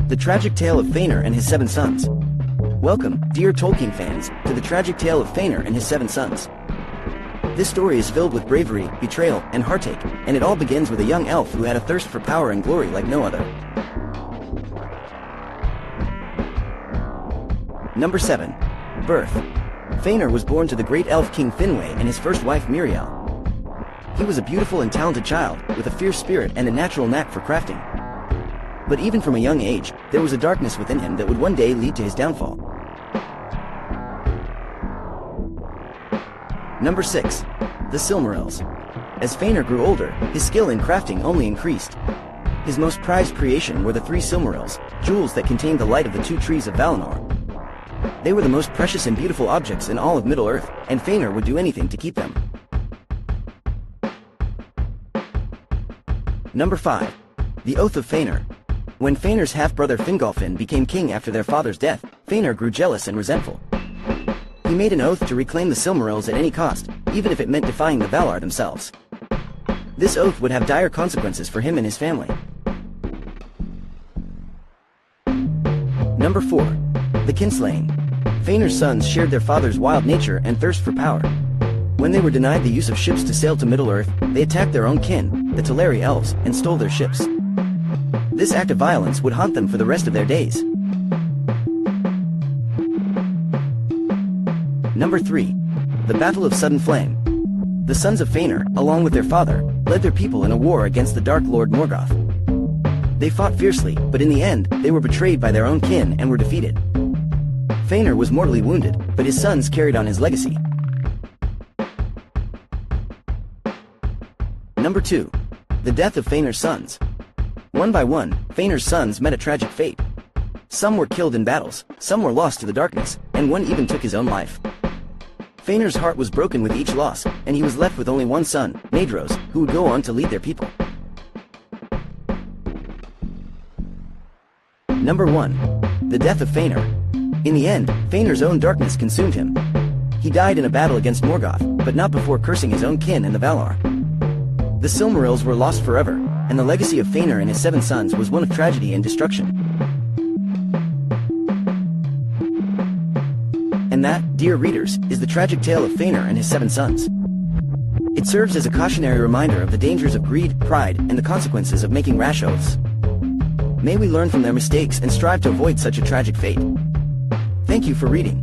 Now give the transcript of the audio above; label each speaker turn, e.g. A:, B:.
A: The Tragic Tale of Fëanor and His Seven Sons. Welcome, dear Tolkien fans, to the tragic tale of Fëanor and his seven sons. This story is filled with bravery, betrayal, and heartache, and it all begins with a young elf who had a thirst for power and glory like no other. Number 7. Birth. Fëanor was born to the great elf King Finwë and his first wife Miriel. He was a beautiful and talented child, with a fierce spirit and a natural knack for crafting. But even from a young age, there was a darkness within him that would one day lead to his downfall. Number 6. The Silmarils. As Feanor grew older, his skill in crafting only increased. His most prized creation were the 3 Silmarils, jewels that contained the light of the 2 trees of Valinor. They were the most precious and beautiful objects in all of Middle-earth, and Feanor would do anything to keep them. Number 5. The Oath of Fëanor. When Feanor's half-brother Fingolfin became king after their father's death, Feanor grew jealous and resentful. He made an oath to reclaim the Silmarils at any cost, even if it meant defying the Valar themselves. This oath would have dire consequences for him and his family. Number 4. The Kinslaying. Feanor's sons shared their father's wild nature and thirst for power. When they were denied the use of ships to sail to Middle-earth, they attacked their own kin, the Teleri elves, and stole their ships. This act of violence would haunt them for the rest of their days. Number 3. The Battle of Sudden Flame. The sons of Feanor, along with their father, led their people in a war against the Dark Lord Morgoth. They fought fiercely, but in the end, they were betrayed by their own kin and were defeated. Feanor was mortally wounded, but his sons carried on his legacy. Number 2. The Death of Feanor's Sons. One by one, Feanor's sons met a tragic fate. Some were killed in battles, some were lost to the darkness, and one even took his own life. Feanor's heart was broken with each loss, and he was left with only one son, Nadros, who would go on to lead their people. Number 1. The Death of Fëanor. In the end, Feanor's own darkness consumed him. He died in a battle against Morgoth, but not before cursing his own kin and the Valar. The Silmarils were lost forever, and the legacy of Feanor and his 7 sons was one of tragedy and destruction. And that, dear readers, is the tragic tale of Feanor and his 7 sons. It serves as a cautionary reminder of the dangers of greed, pride, and the consequences of making rash oaths. May we learn from their mistakes and strive to avoid such a tragic fate. Thank you for reading.